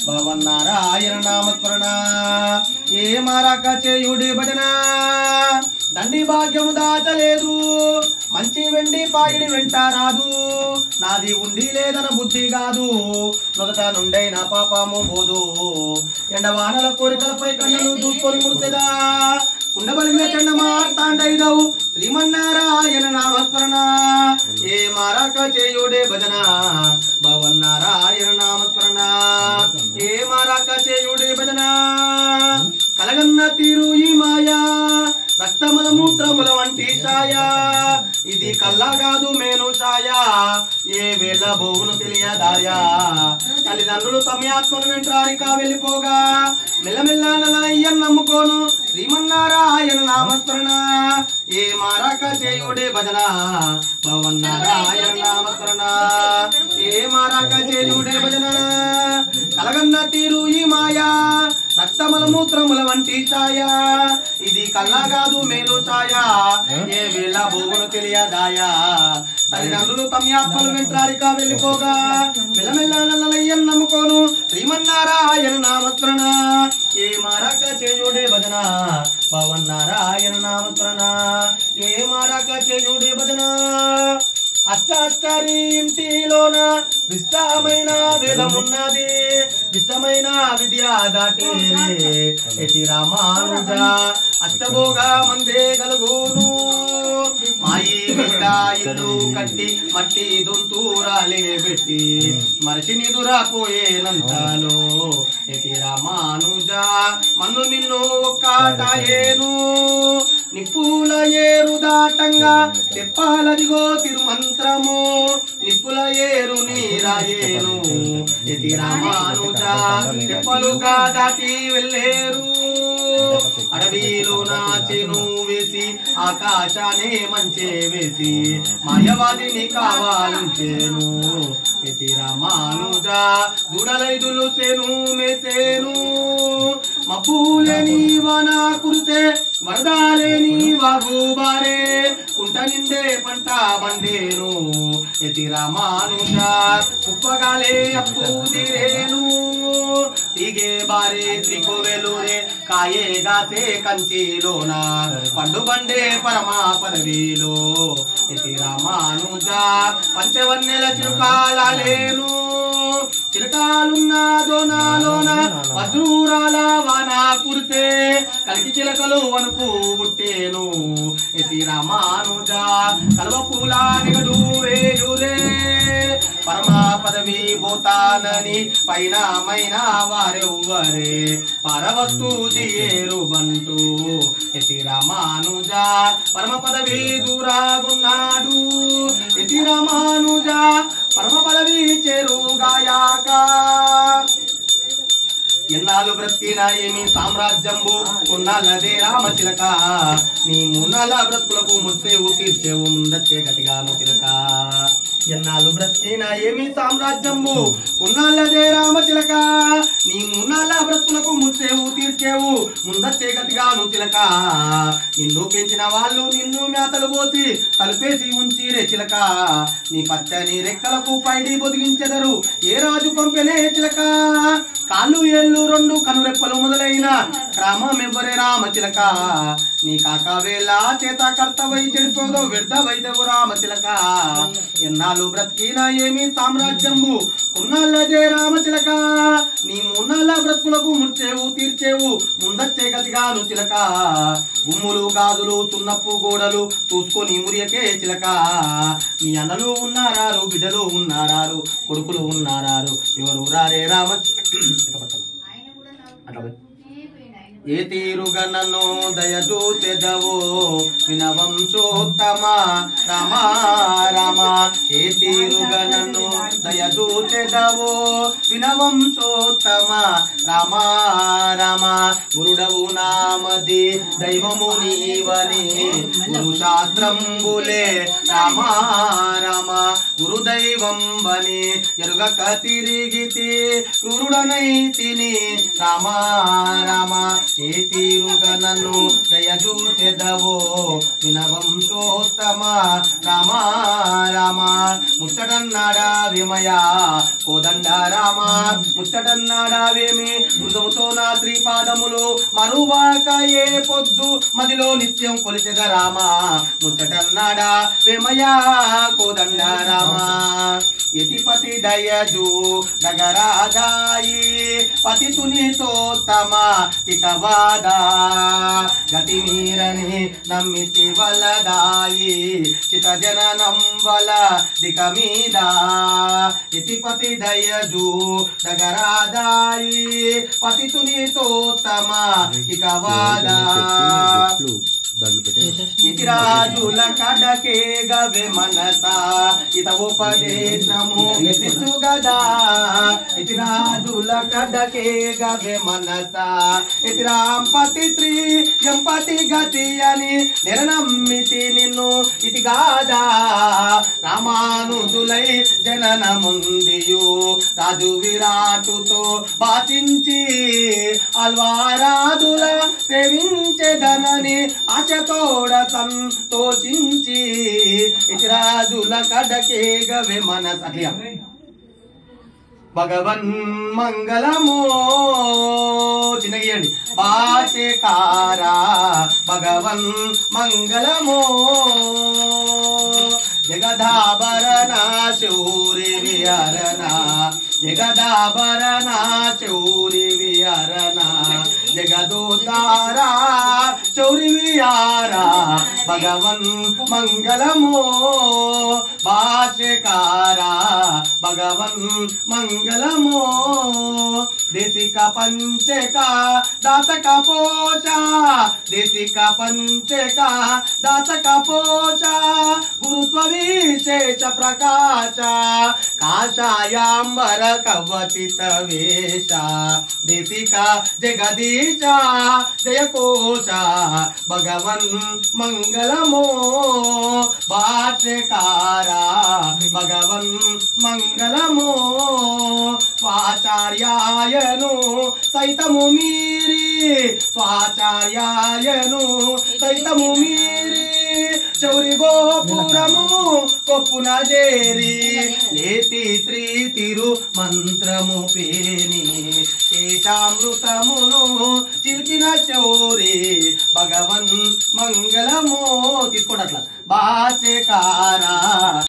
భవన్నారాయణ నామస్మరణ ఏ మారాక చేయుడి భజన దండి భాగ్యము దాచలేదు మంచి వెండి పాయిడి వెంట రాదు నాది ఉండి లేదన బుద్ధి కాదు మొదట నుండైన పాపము పోదు ఎండవానల కోరికలపై కన్నులు దూసుకొని ముడిసెదా కుండబలిన చెండ మార్తాండైదవు శ్రీమన్నారాయణ నామస్మరణ ఏ మారాక చేయుడే భజన భవన్నారాయణ నామస్మరణ ఏ మారాక చేయుడే భజన కలగన్న తీరు ఈ మాయా రక్తముల మూత్రముల వంటి సాయా ఇది కల్లా కాదు మేను సాయా ఏ వేళ బోవును తెలియదాయా తల్లిదండ్రులు తమ్యాత్మను వెంట్రారికా వెళ్ళిపోగా మెల్లమెల్ల నలయ్యను నమ్ముకోను శ్రీమన్నారాయణ నామస్మరణ ఏ మారాక చేయుడే భజన భవన్నారాయణ నామస్మరణ ఏ మారాక చేయుడే భజన కలగన్న తీరు ఈ మాయా రక్తముల మూత్రముల వంటి సాయా ఇది కల్లా కాదు మేలు సాయా ఏ వేళ బోగును తెలియదాయా తల్లిదండ్రులు తమ్యాత్మలు వెంట్రారికా వెళ్ళిపోగా మెల్లమెల్ల నల్లయ్యను నమ్ముకోను శ్రీమన్నారాయణ నామస్మరణ ఏ మారాక చేయుడే భజన భవన్నారాయణ నామస్మరణ ఏ మారాక చేయుడే భజన అష్టాష్టరి ఇంటిలోన విష్టమైన వేదమున్నది ఇష్టమైన విద్య దాటే ఎటి రామానుజ అష్టభోగ మందే కలుగును మాయి బిడ్డ ఇల్లు కట్టి మట్టి దొంతూరాలే పెట్టి మనిషి నిదురాపోయేనంతలో ఎటి రామానుజ మన్ను నిన్ను ఒక్కటాయేను నిప్పుల ఏరు దాటంగా చెప్పాలదిగో తిరుమంత్రము నిప్పుల ఏరు నీరాయేను ఎతి రామానుజ చెప్పలుగా దాటి వెళ్ళేరు అడవిలో నాచెను వేసి ఆకాశానే మంచే వేసి మాయవాదిని కావాలంచేను ఎతి రామానుజ గుడలైదులు చేను మేసేను మబ్బులేని వాన కురిసే వరదాలేని వాగు బారే కుంట నిండే పంట బండేను ఎతి రామానుజ ఉప్పగాలే అప్పు తీరేను తీగే బారే త్రికోవెలురే కాయే గాసే కంచిలోన పండు బండే పరమా పదవిలో ఎతి రామానుజ పంచవన్నెల చిరుకాలేను చిలకాలున్న దోనాలోన వజ్రూరాల వాన కురిసే కలికి చిలకలు వణుకు పుట్టేను ఎతి రామానుజ కలువ పూల నిగడు వేయురే పరమా పదవి పోతానని పైన మైనా వారెవ్వరే పరవస్తు దియేరు బంటూ ఎతి రామానుజ పరమ పదవి దూరాగున్నాడు ఎతి రామానుజ పరమ పదవి చేరుగాయాక ఎన్నాళ్ళు బ్రతికిన ఏమి సామ్రాజ్యంబు కొన్నాళ్ళదే రామచిలక నీ మున్నాళ్ళ బ్రతుకులకు ముచ్చేవు తీర్చేవు ముందచ్చే గట్టిగాను చిలక ఎన్నాళ్ళు బ్రతికిన ఏమి సామ్రాజ్యంబు కొన్నాళ్ళదే రామచిలక నీ మున్నాళ్ళ బ్రతుకులకు ముచ్చేవు తీర్చేవు ముందచ్చే గట్టిగాను చిలక నిన్ను పెంచిన వాళ్ళు నిన్ను మేతలు పోసి కలిపేసి ఉంచిరే చిలక నీ పచ్చని రెక్కలకు పైడి బొదిగించెదరు ఏ రాజు పంపెనే చిలక కాళ్ళు ఏళ్ళు రెండు కనురెప్పలు మొదలైన రామమెవ్వరే రామచిలక నీ కాక వేళ చేత కర్తవై చెడిపోదో వ్యర్థవైదవు రామచిలక ఎన్నాళ్ళు బ్రతికిన ఏమి సామ్రాజ్యంబు కొన్నాళ్ళదే రామచిలక నీ మున్నాళ్ళ బ్రతుకులకు ముర్చేవు తీర్చేవు ముందచ్చే గతిగాను చిలక గుమ్ములు గాజులు సున్నప్పు గోడలు చూసుకొని మురియకే చిలక నీ అన్నలు ఉన్నారారు బిడ్డలు ఉన్నారారు కొడుకులు ఉన్నారారు ఎవరు రారే ఏ తీరుగా నన్ను దయచూచెదవో వినవంశోత్తమ రామ రామ ఏ తీరుగా నన్ను దయచూచెదవో వినవంశోత్తమ రామ రామ గురుడవు నామది దైవము నీవని గురు శాస్త్రంబులే రామ రామ గురుదైవం బని ఎరుగక తిరిగితి క్రూరుడ దాసుడనైతిని రామ రామ ఏ తీరుగా నన్ను దయచూచెదవో వినవంశోత్తమ రామ రామ ముచ్చటన్నాడా విమయా కోదండ రామ ముచ్చటన్నాడావేమి మృదుముతో నా శ్రీపాదములు మరువాక ఏ పొద్దు మదిలో నిత్యం కొలిచెద రామ ముచ్చటన్నాడా వేమయా కోదండ రామ యతిపతి దయజు నగరాదాయి పతి తునితోత్తమ కిటవాదా గతి మీరని నమ్మితి వలదాయి చిత జననం వల దిక మీద యతిపతి దయజు నగరాదాయి పతి తునితోత్తమ కిటవాదా ఇతి రాజుల కడకే గవే మనస ఇత ఉపదేశము గదా ఇతి రాజుల కడకే గవే మనస ఇతి రాంపతి శ్రీ ఎంపతి గతి అని నిరనమ్మితి నిన్ను ఇది గాదా రామానుజులై జనన ముందియు రాజు విరాటుతో బాధించి అల్వారాదుల సేవించెదనని ఆశతోడ సంతోషించి ఇతరాజుల కడకే గవే మనస భగవన్ మంగళమో చిన్నగీయండి భాషకారా భగవన్ మంగళమో జగదాభరణ శౌరి విహరణ జగదాభరణ శౌరి విహరణ జగదోతారా శౌరి విహారా భగవన్ మంగళమో భాషకారా భగవన్ మంగళమో దేశిక పంచక దాసక పోష దేశిక పంచక దాసక పోష గురుత్వ విశేష ప్రకాశ కాషాయాంబర కవచిత వేష దేశిక జగదీశ జయకోశ భగవన్ మంగళమో భాష్యకారా భగవన్ మంగళమో స్వాచార్యాయను సైతము మీరి స్వాచార్యాయను సైతము మీరి చౌరి గోపురము కొప్పున చేరి లేతి శ్రీ తిరు మంత్రము పేని శేషామృతమును చిలికిన చౌరి భగవన్ మంగళమో తీసుకోండి అట్లా భాష్యకారా